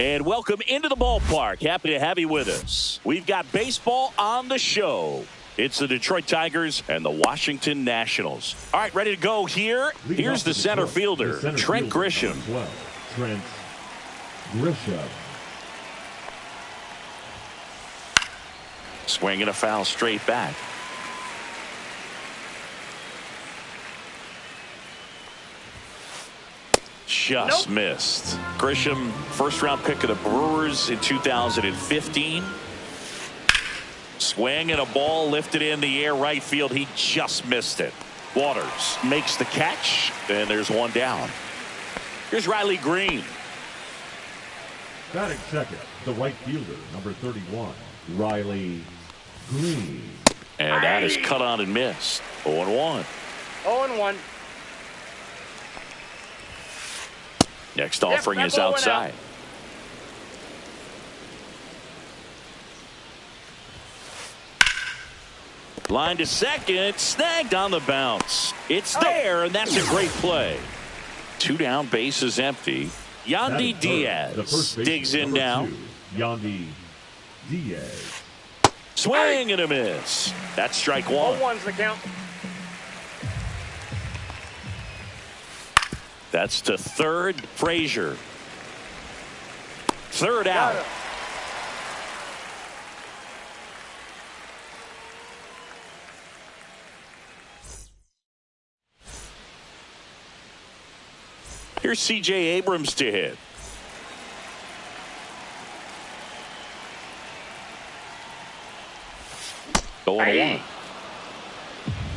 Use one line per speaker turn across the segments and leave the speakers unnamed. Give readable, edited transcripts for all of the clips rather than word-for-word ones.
And welcome into the ballpark. Happy to have you with us. We've got baseball on the show. It's the Detroit Tigers and the Washington Nationals. All right, ready to go here. Here's the center fielder, Trent Grisham.
Trent Grisham.
Swinging a foul straight back. Just missed. Grisham, first-round pick of the Brewers in 2015. Swing and a ball lifted in the air right field. He just missed it. Waters makes the catch, and there's one down. Here's Riley Green.
Batting second, the right fielder, number 31, Riley Green.
And that is cut on and missed. 0-1.
0-1.
Next offering is outside. Line to second, snagged on the bounce. It's there, and that's a great play. 2 down, bases empty. Yandy Diaz digs in now.
Yandy Diaz.
Swing and a miss. That's strike one.
0-1's the count.
That's to third, Frazier. Third out. Here's C.J. Abrams to hit. Going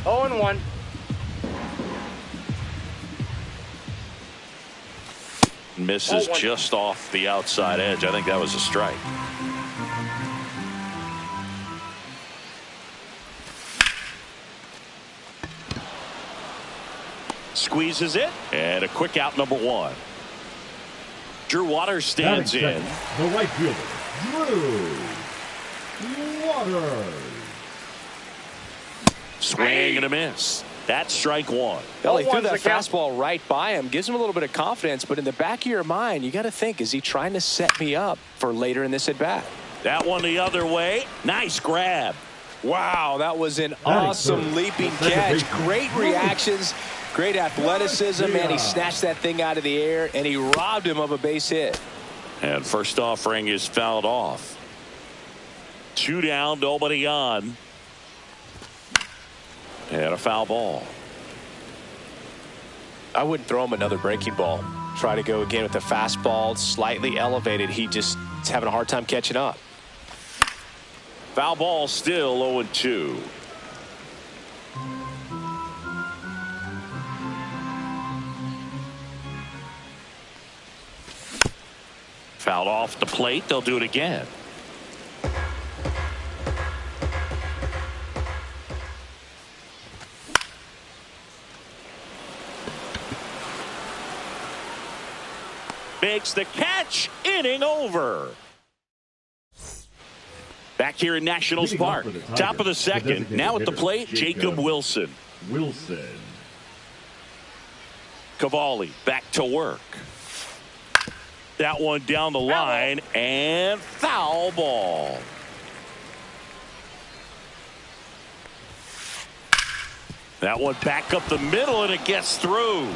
1.
0-1.
Misses just off the outside edge. I think that was a strike. Squeezes it, and a quick out, number 1. Drew Waters stands in.
The right fielder, Drew Waters.
Swing and a miss. That's strike 1.
Well, he threw that fastball right by him. Gives him a little bit of confidence, but in the back of your mind, you got to think, is he trying to set me up for later in this at-bat?
That one the other way. Nice grab.
Wow, that was an awesome leaping catch. Great reactions, great athleticism, and he snatched that thing out of the air, and he robbed him of a base hit.
And first offering is fouled off. 2 down, nobody on. And a foul ball.
I wouldn't throw him another breaking ball. Try to go again with the fastball, slightly elevated. He just is having a hard time catching up.
Foul ball still 0-2. Fouled off the plate. They'll do it again. Makes the catch. Inning over. Back here in Nationals Park. Top of the second. Now at the plate, Jacob Wilson. Cavalli back to work. That one down the line, and foul ball. That one back up the middle, and it gets through.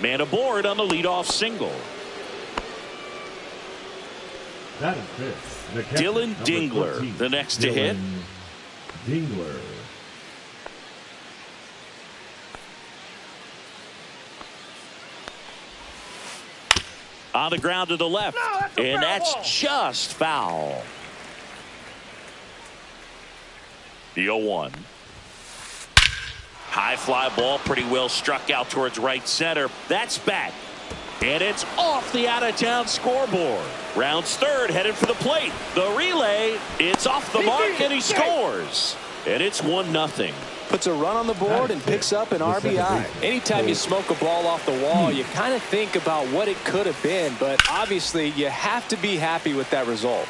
Man aboard on the leadoff single.
That is fifth.
Dylan Dingler, 13, the next to hit.
Dingler.
On the ground to the left, and that's just foul. The 0-1. High fly ball, pretty well struck out towards right center. That's back. And it's off the out-of-town scoreboard. Rounds third, headed for the plate. The relay, it's off the mark, and he scores. And it's 1-0.
Puts a run on the board and picks up an RBI. Anytime you smoke a ball off the wall, you kind of think about what it could have been, but obviously you have to be happy with that result.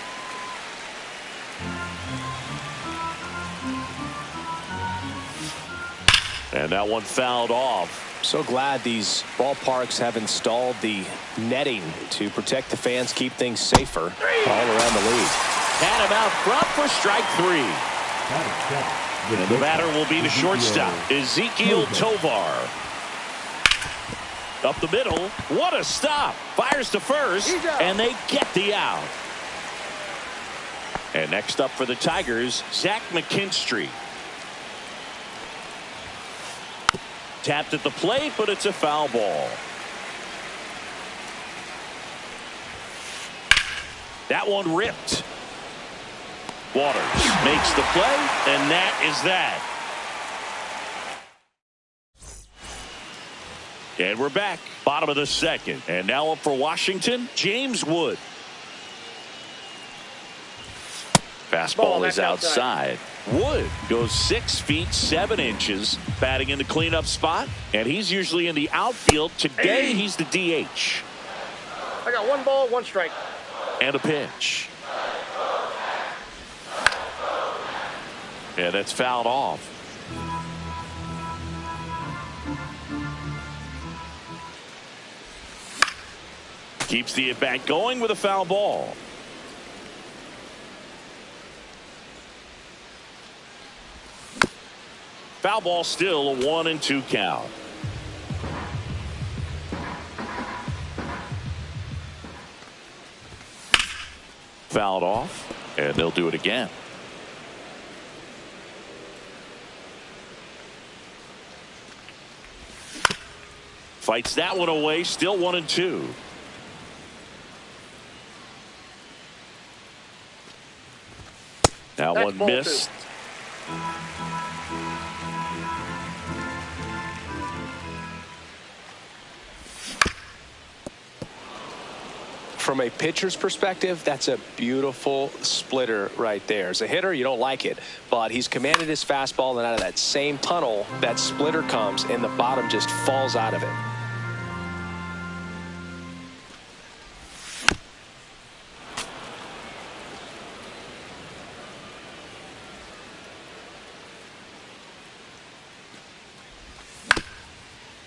And that one fouled off.
So glad these ballparks have installed the netting to protect the fans, keep things safer all around the league.
Had him out front for strike 3. And the batter will be the shortstop, Ezekiel Tovar. Up the middle. What a stop. Fires to first, and they get the out. And next up for the Tigers, Zach McKinstry. Tapped at the plate, but it's a foul ball. That one ripped. Waters makes the play, and that is that. And we're back. Bottom of the second. And now up for Washington, James Wood. Fastball is outside. Wood goes 6 feet 7 inches, batting in the cleanup spot, and he's usually in the outfield. Today he's the DH.
I got 1 ball, 1 strike.
And a pitch. And that's fouled off. Keeps the at-bat going with a foul ball. Foul ball, still a 1-2 count. Fouled off, and they'll do it again. Fights that one away, still 1-2. That one missed.
From a pitcher's perspective, that's a beautiful splitter right there. As a hitter, you don't like it, but he's commanded his fastball, and out of that same tunnel, that splitter comes, and the bottom just falls out of it.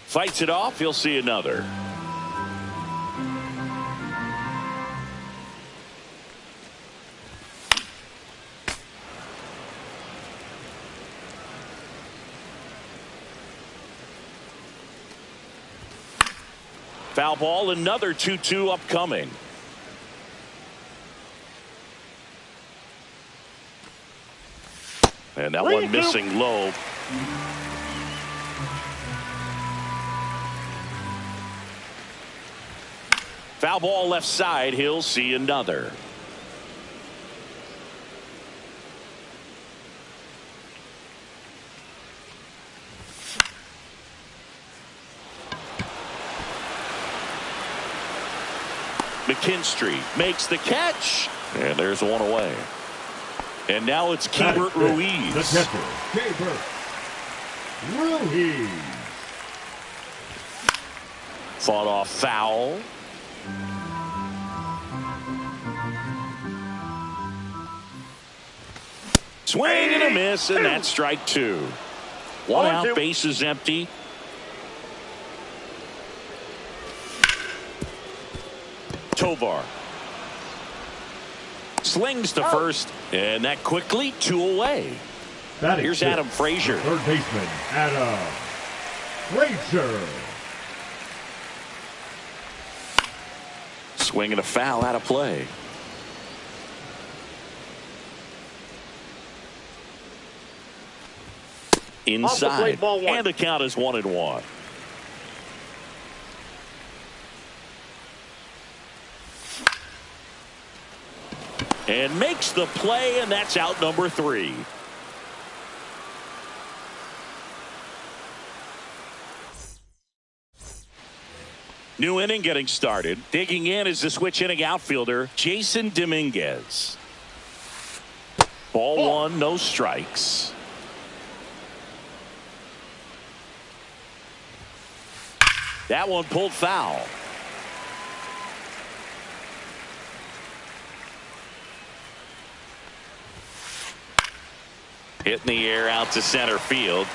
Fights it off. He'll see another. Foul ball, another 2-2 upcoming. And that one missing low. Foul ball left side. He'll see another. McKinstry makes the catch, and there's one away. And now it's Keibert Ruiz.
The catcher, Keibert Ruiz.
Fought off foul. Swing and a miss, and that's strike 2. One out, base is empty. Tovar slings to first, and that quickly 2 away. Here's Adam Frazier.
Third baseman, Adam Frazier.
Swing and a foul out of play. Inside, and the count is 1-1. And makes the play, and that's out number 3. New inning getting started. Digging in is the switch inning outfielder, Jason Dominguez. Ball 1, no strikes. That one pulled foul. Hit in the air out to center field.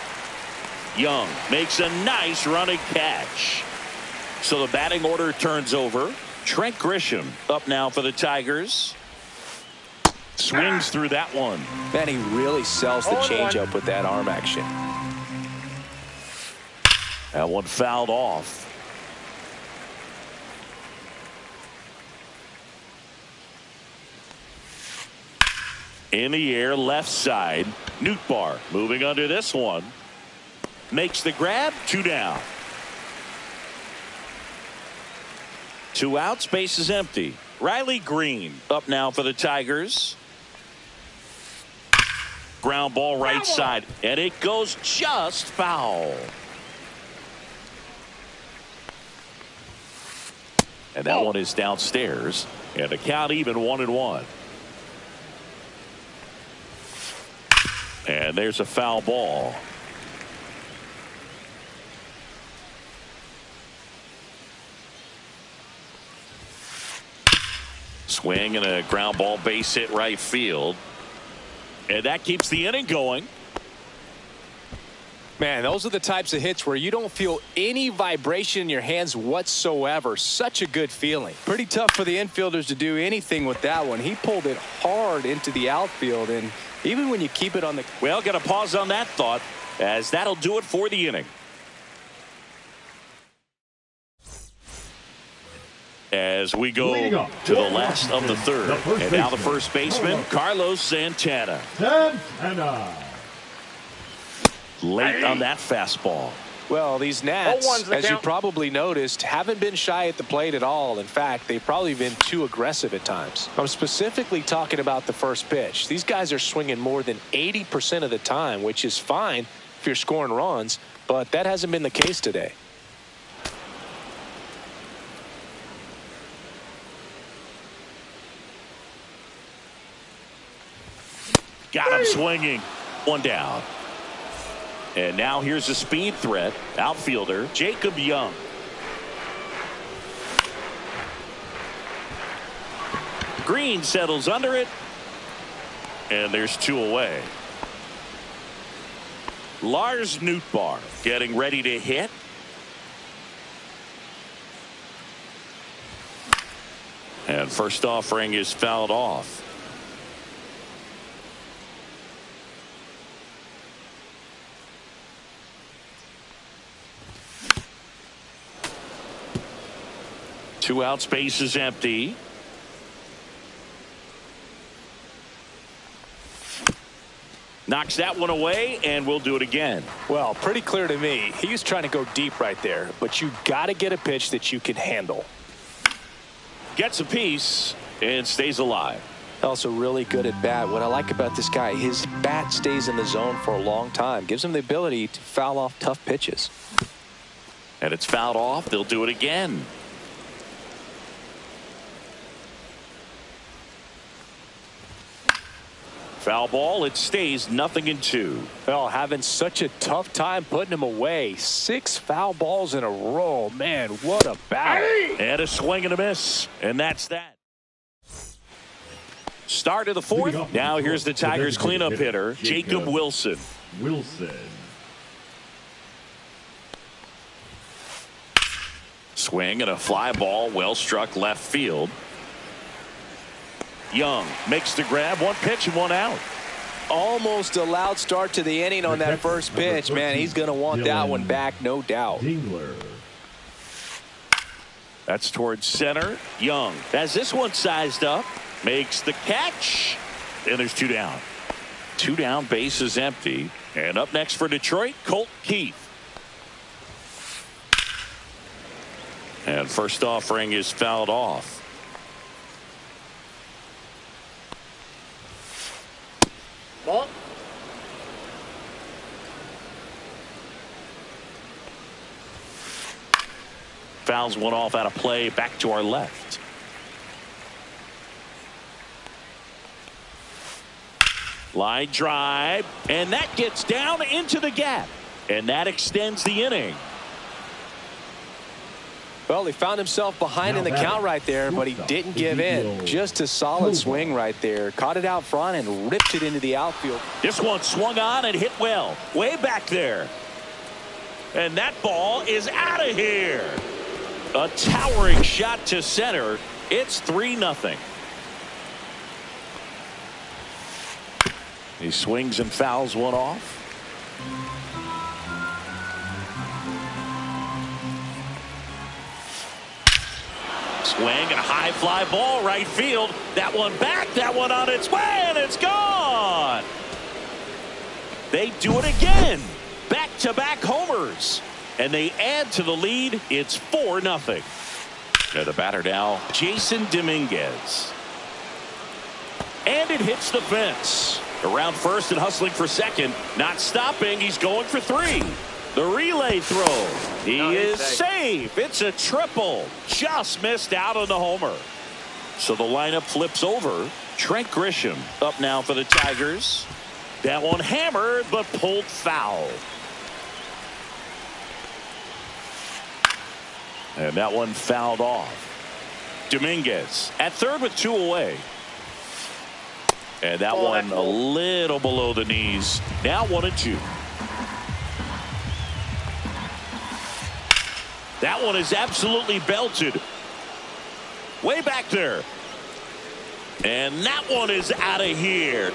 Young makes a nice running catch. So the batting order turns over. Trent Grisham up now for the Tigers. Swings through that one.
Man, he really sells the changeup with that arm action.
That one fouled off. In the air, left side. Nootbaar moving under this one. Makes the grab. 2 down. 2 outs. Base is empty. Riley Green up now for the Tigers. Ground ball right side. And it goes just foul. And that one is downstairs. And the count even 1-1. And there's a foul ball. Swing and a ground ball, base hit right field. And that keeps the inning going.
Man, those are the types of hits where you don't feel any vibration in your hands whatsoever. Such a good feeling. Pretty tough for the infielders to do anything with that one. He pulled it hard into the outfield, and even when you keep it on the...
Well, got to pause on that thought, as that'll do it for the inning. As we go to the last of the third. And now the first baseman, Carlos Santana. Late on that fastball.
Well, these Nats, as you probably noticed, haven't been shy at the plate at all. In fact, they've probably been too aggressive at times. I'm specifically talking about the first pitch. These guys are swinging more than 80% of the time, which is fine if you're scoring runs, but that hasn't been the case today.
Got him swinging. 1 down. And now here's a speed threat. Outfielder Jacob Young. Green settles under it. And there's 2 away. Lars Nootbaar getting ready to hit. And first offering is fouled off. Two out, space is empty. Knocks that one away, and we'll do it again.
Well, pretty clear to me. He was trying to go deep right there, but you got to get a pitch that you can handle.
Gets a piece and stays alive.
Also really good at bat. What I like about this guy, his bat stays in the zone for a long time. Gives him the ability to foul off tough pitches.
And it's fouled off. They'll do it again. Foul ball. It stays 0-2.
Well, having such a tough time putting him away. 6 foul balls in a row. Man, what a battle.
And a swing and a miss. And that's that. Start of the fourth. Now here's the Tigers cleanup hitter, Jacob Wilson. Swing and a fly ball, well struck left field. Young makes the grab. 1 pitch and 1 out.
Almost a loud start to the inning on that first pitch. Man, he's going to want that one back, no doubt.
That's towards center. Young has this one sized up. Makes the catch. And there's 2 down. 2 down, base is empty. And up next for Detroit, Colt Keith. And first offering is fouled off.
Ball.
Fouls one off out of play, back to our left. Line drive, and that gets down into the gap, and that extends the inning.
Well, he found himself behind in the count right there, but he didn't give in. Just a solid swing right there. Caught it out front and ripped it into the outfield.
This one swung on and hit well. Way back there. And that ball is out of here. A towering shot to center. It's 3-0. He swings and fouls one off. Swing and a high fly ball right field. That one back, that one on its way, and it's gone. They do it again. Back-to-back homers. And they add to the lead. It's 4-0. Now the batter now, Jason Dominguez. And it hits the fence. Around first and hustling for second. Not stopping. He's going for 3. The relay throw. He is safe. It's a triple. Just missed out on the homer. So the lineup flips over. Trent Grisham up now for the Tigers. That one hammered but pulled foul. And that one fouled off. Dominguez at third with 2 away. And that one a little below the knees. Now 1-2. That one is absolutely belted. Way back there. And that one is out of here.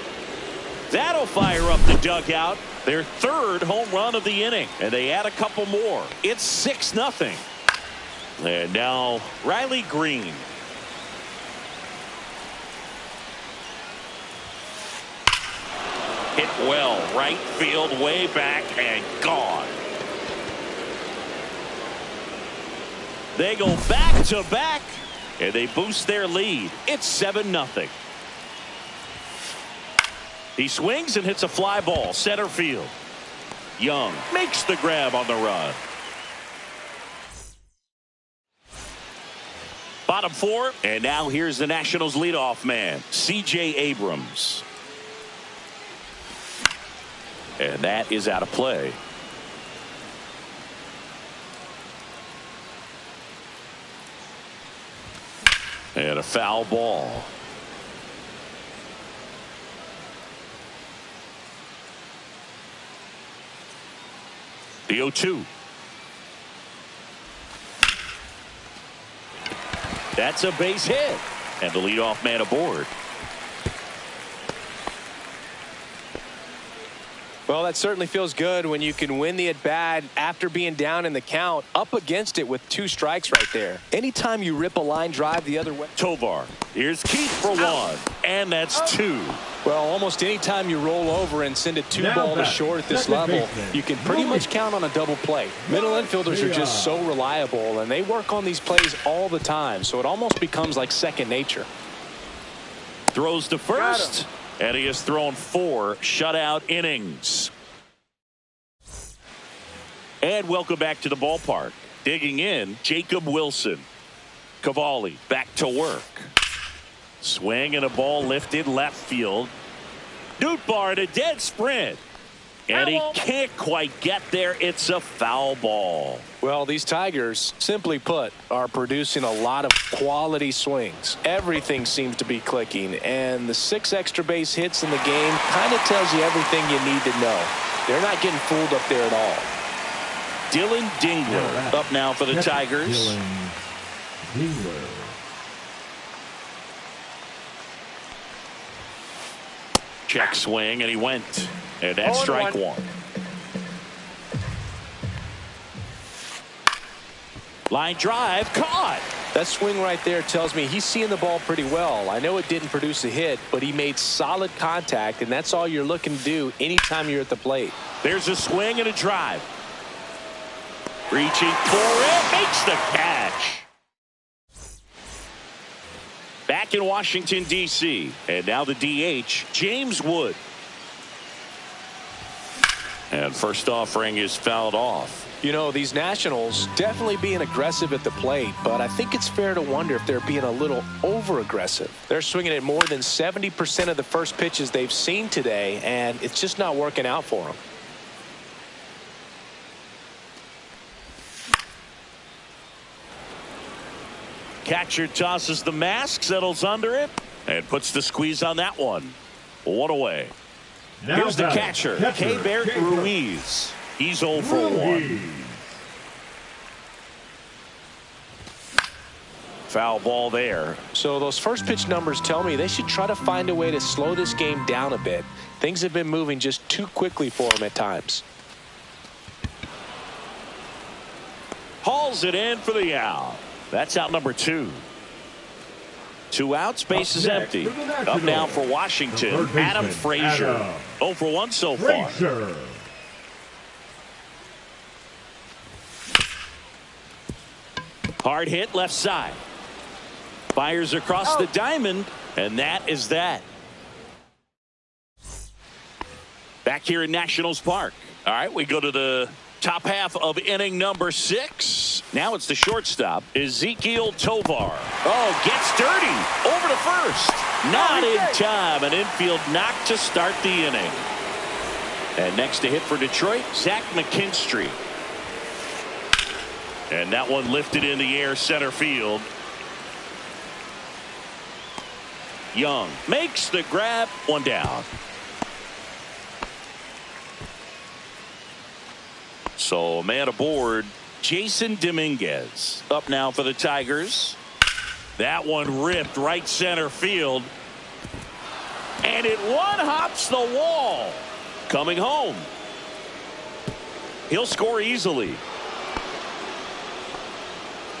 That'll fire up the dugout. Their 3rd home run of the inning. And they add a couple more. It's 6-0. And now Riley Green. Hit well. Right field, way back, and gone. They go back to back, and they boost their lead. It's 7-0. He swings and hits a fly ball, center field. Young makes the grab on the run. Bottom 4, and now here's the Nationals leadoff man, C.J. Abrams. And that is out of play. And a foul ball. The 0-2. That's a base hit. And the leadoff man aboard.
Well, that certainly feels good when you can win the at-bat after being down in the count, up against it with 2 strikes right there. Anytime you rip a line drive the other way.
Tovar. Here's Keith for 1. And that's 2.
Well, almost anytime you roll over and send a 2-ball to short at this level, you can pretty much count on a double play. Middle infielders are just so reliable, and they work on these plays all the time, so it almost becomes like second nature.
Throws to first. And he has thrown 4 shutout innings. And welcome back to the ballpark. Digging in, Jacob Wilson. Cavalli back to work. Swing and a ball lifted left field. Nootbaar in a dead sprint. And he can't quite get there. It's a foul ball.
Well, these Tigers, simply put, are producing a lot of quality swings. Everything seems to be clicking, and the 6 extra base hits in the game kind of tells you everything you need to know. They're not getting fooled up there at all.
Dylan Dingler up now for the Tigers.
Dylan Dingler.
Check swing, and he went. And that's strike 1. Line drive, caught.
That swing right there tells me he's seeing the ball pretty well. I know it didn't produce a hit, but he made solid contact, and that's all you're looking to do anytime you're at the plate.
There's a swing and a drive. Reaching for it, makes the catch. Back in Washington, D.C., and now the DH, James Wood. And first offering is fouled off.
You know, these Nationals definitely being aggressive at the plate, but I think it's fair to wonder if they're being a little over-aggressive. They're swinging at more than 70% of the first pitches they've seen today, and it's just not working out for them.
Catcher tosses the mask, settles under it, and puts the squeeze on that one. 1 away.
Now
Here's the catcher, Keibert Ruiz. He's 0 for 1. Foul ball there.
So those first pitch numbers tell me they should try to find a way to slow this game down a bit. Things have been moving just too quickly for them at times.
Hauls it in for the out. That's out number 2. 2 outs, base is empty. Up now for Washington, Adam Frazier. 0 for 1 so far. Hard hit left side. Fires across the diamond, and that is that. Back here in Nationals Park. All right, we go to the top half of inning number 6. Now it's the shortstop, Ezekiel Tovar. Oh, gets dirty. Over to first. Not in time. An infield knock to start the inning. And next to hit for Detroit, Zach McKinstry. And that one lifted in the air center field. Young makes the grab. 1 down. So a man aboard, Jason Dominguez. Up now for the Tigers. That one ripped right center field. And it one-hops the wall. Coming home. He'll score easily.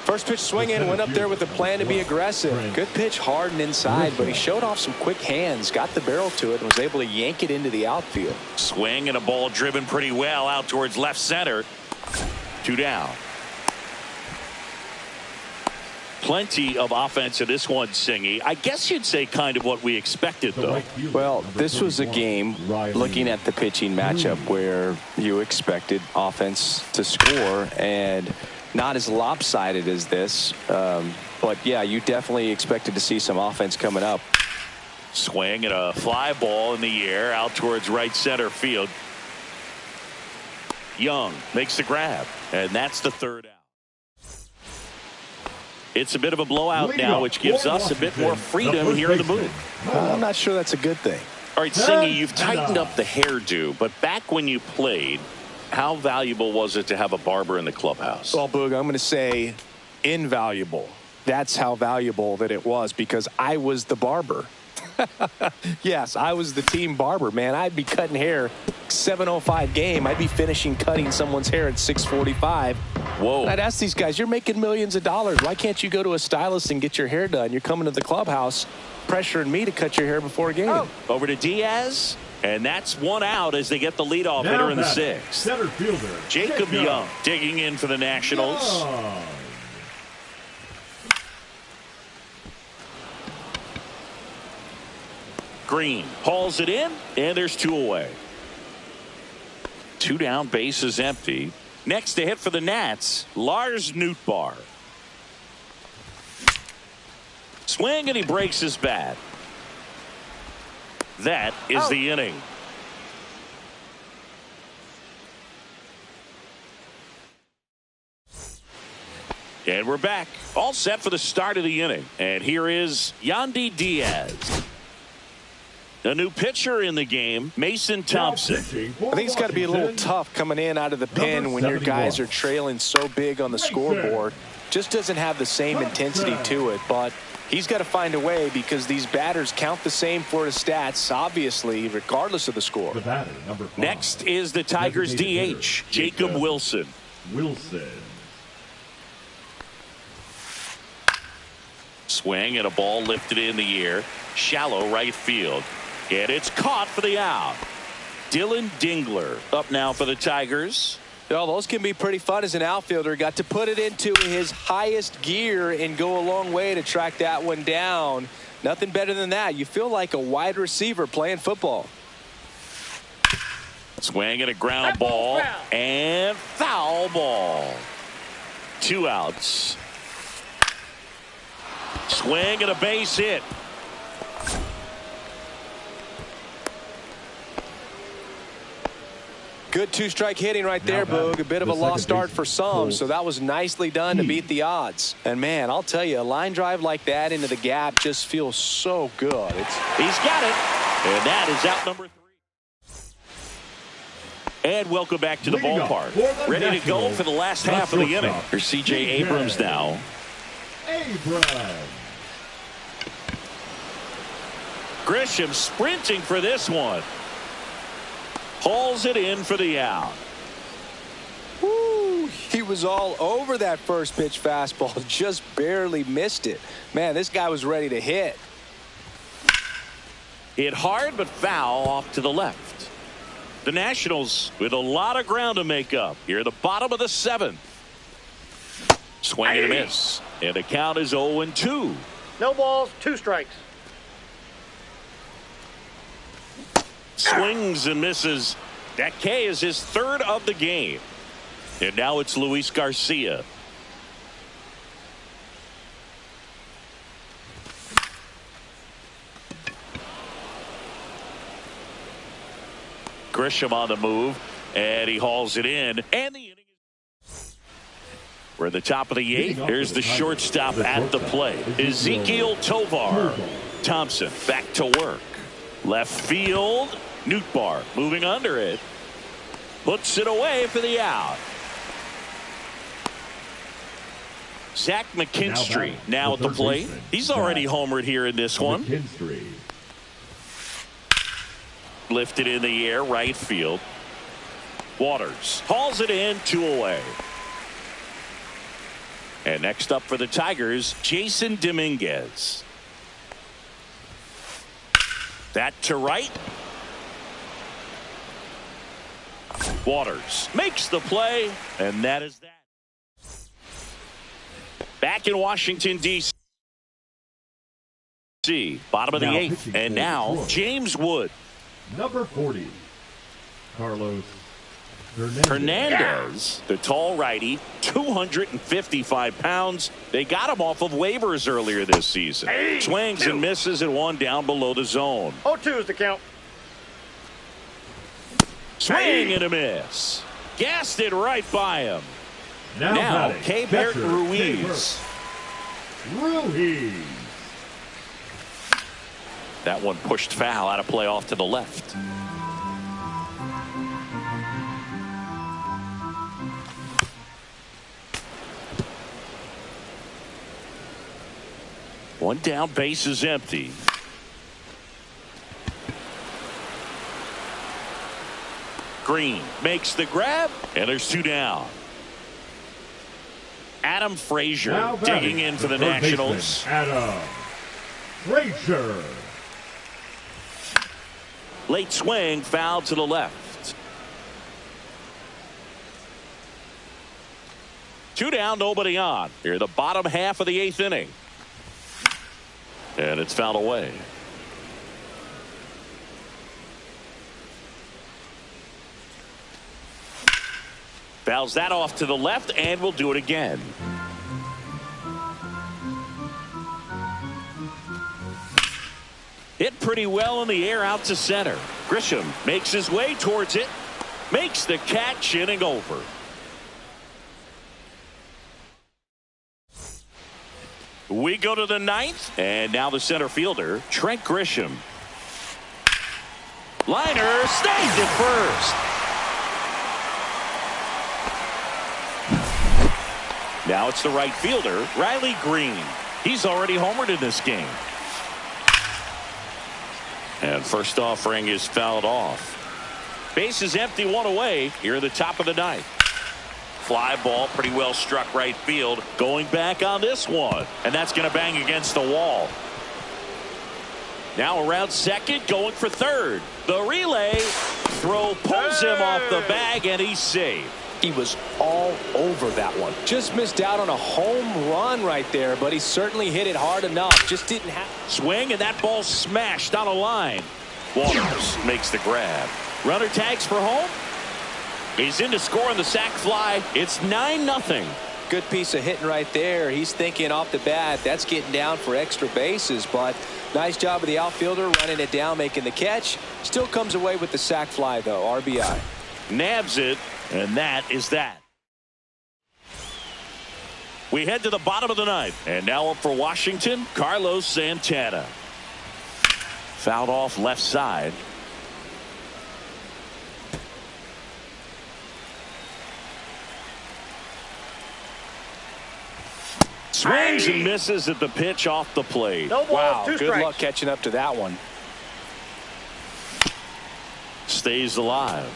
First pitch swinging, went up there with a plan to be aggressive. Good pitch hard and inside, but he showed off some quick hands, got the barrel to it, and was able to yank it into the outfield.
Swing and a ball driven pretty well out towards left center. 2 down. Plenty of offense in this one, Singy. I guess you'd say kind of what we expected, though.
Well, this was a game, looking at the pitching matchup, where you expected offense to score, and not as lopsided as this, but yeah, you definitely expected to see some offense coming up.
Swing and a fly ball in the air out towards right center field. Young makes the grab, and that's the 3rd out. It's a bit of a blowout now, which gives us a bit more freedom here in the booth.
I'm not sure that's a good thing.
All right, Singy, you've tightened up the hairdo, but back when you played, how valuable was it to have a barber in the clubhouse?
Well, Boog, I'm going to say invaluable. That's how valuable that it was, because I was the barber. Yes, I was the team barber, man. I'd be cutting hair 7:05 game. I'd be finishing cutting someone's hair at 6:45.
Whoa.
And I'd ask these guys, you're making millions of dollars. Why can't you go to a stylist and get your hair done? You're coming to the clubhouse pressuring me to cut your hair before a game.
Over to Diaz. And that's 1 out as they get the leadoff hitter in the 6th.
Center fielder
Jacob Young digging in for the Nationals. Green hauls it in, and there's 2 away. 2 down, base is empty. Next to hit for the Nats, Lars Nootbaar. Swing, and he breaks his bat. That is the inning. And we're back. All set for the start of the inning. And here is Yandy Diaz. A new pitcher in the game, Mason Thompson.
I think it's got to be a little tough coming in out of the pen when your guys are trailing so big on the scoreboard. Just doesn't have the same intensity to it, but he's got to find a way, because these batters count the same for his stats, obviously, regardless of the score.
Next is the Tigers DH, Jacob Wilson. Swing and a ball lifted in the air. Shallow right field. And it's caught for the out. Dylan Dingler up now for the Tigers.
Well, those can be pretty fun as an outfielder. Got to put it into his highest gear and go a long way to track that one down. Nothing better than that. You feel like a wide receiver playing football.
Swing and a ground ball. And foul ball. 2 outs. Swing and a base hit.
Good 2-strike hitting right there, Boog. A bit of a lost start for some, so that was nicely done to beat the odds. And, man, I'll tell you, a line drive like that into the gap just feels so good.
He's got it, and that is out number 3. And welcome back to the ballpark. Ready to go for the last half of the inning. Here's C.J. Abrams now.
Abrams.
Grisham sprinting for this one. Hauls it in for the out.
Woo, he was all over that first pitch fastball, just barely missed it. Man, this guy was ready to hit.
Hit hard but foul off to the left. The Nationals with a lot of ground to make up here at the bottom of the 7th. Swing and a miss. And the count is 0-2.
No balls, 2 strikes.
Swings and misses. That K is his 3rd of the game. And now it's Luis Garcia. Grisham on the move, and he hauls it in. And the inning is... We're at the top of the 8th. Here's the shortstop at the plate. Ezekiel Tovar. Thompson back to work. Left field. Nootbaar moving under it. Puts it away for the out. Zach McKinstry now at the plate. He's already homered here in this one. Lifted in the air, right field. Waters hauls it in, 2 away. And next up for the Tigers, Jason Dominguez. That to right. Waters makes the play, and that is that. Back in Washington, D.C. Bottom of the 8th, and now James Wood.
Number 40, Carlos
Hernandez, the tall righty, 255 pounds. They got him off of waivers earlier this season. Swings and misses and 1 down below the zone.
0-2 is the count.
Swing and a miss. Gassed it right by him.
Now
Keibert Ruiz. That one pushed foul, out of play off to the left. One down, base is empty. Green makes the grab, and there's 2 down. Adam Frazier digging in for the Nationals.
Adam Frazier.
Late swing, foul to the left. 2 down, nobody on. Here, the bottom half of the 8th inning. And it's fouled away. Fouls that off to the left, and we'll do it again. Hit pretty well in the air out to center. Grisham makes his way towards it. Makes the catch, inning over. We go to the 9th, and now the center fielder, Trent Grisham. Liner snagged at first. Now it's the right fielder, Riley Green. He's already homered in this game. And first offering is fouled off. Base is empty, 1 away here at the top of the 9th. Fly ball pretty well struck right field. Going back on this one. And that's going to bang against the wall. Now around second, going for third. The relay throw pulls him off the bag, and he's safe.
He was all over that one. Just missed out on a home run right there, but he certainly hit it hard enough. Just didn't have...
Swing, and that ball smashed on a line. Waters makes the grab. Runner tags for home. He's in to score on the sac fly. It's 9-0.
Good piece of hitting right there. He's thinking off the bat, that's getting down for extra bases, but nice job of the outfielder running it down, making the catch. Still comes away with the sac fly, though. RBI.
Nabs it, and that is that. We head to the bottom of the 9th, and now up for Washington, Carlos Santana. Fouled off left side. Swings and misses at the pitch off the plate.
No balls,
Wow,
2
good
strikes.
luck catching up to that one.
Stays alive.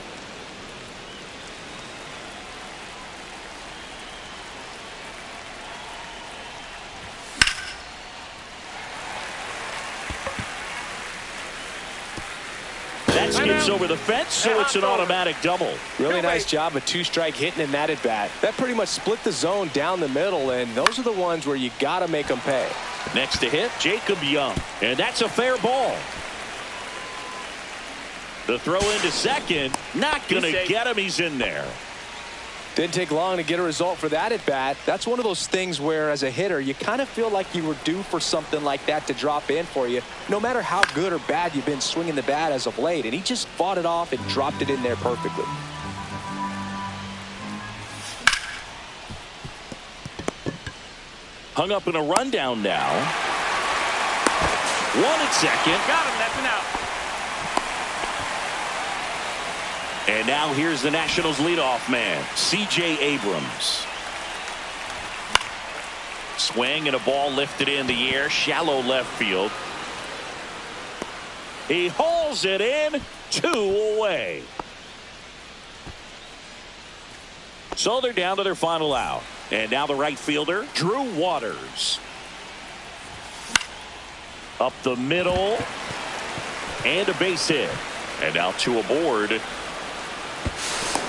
That skips over the fence, so it's an automatic double.
Really nice job of 2-strike hitting in that at bat. That pretty much split the zone down the middle, and those are the ones where you got to make them pay.
Next to hit, Jacob Young, and that's a fair ball. The throw into second, not going to get him. He's in there.
Didn't take long to get a result for that at bat. That's one of those things where, as a hitter, you kind of feel like you were due for something like that to drop in for you, no matter how good or bad you've been swinging the bat as of late. And he just fought it off and dropped it in there perfectly.
Hung up in a rundown now. 1 at second.
Got him. That's an out.
And now here's the Nationals leadoff man, C.J. Abrams. Swing and a ball lifted in the air, shallow left field. He hauls it in, 2 away. So they're down to their final out. And now the right fielder, Drew Waters. Up the middle. And a base hit. And now 2 aboard.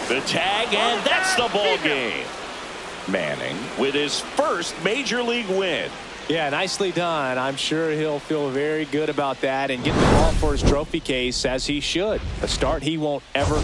The tag, and that's the ball game. Manning with his first major league win.
Yeah, nicely done. I'm sure he'll feel very good about that and get the ball for his trophy case, as he should. A start he won't ever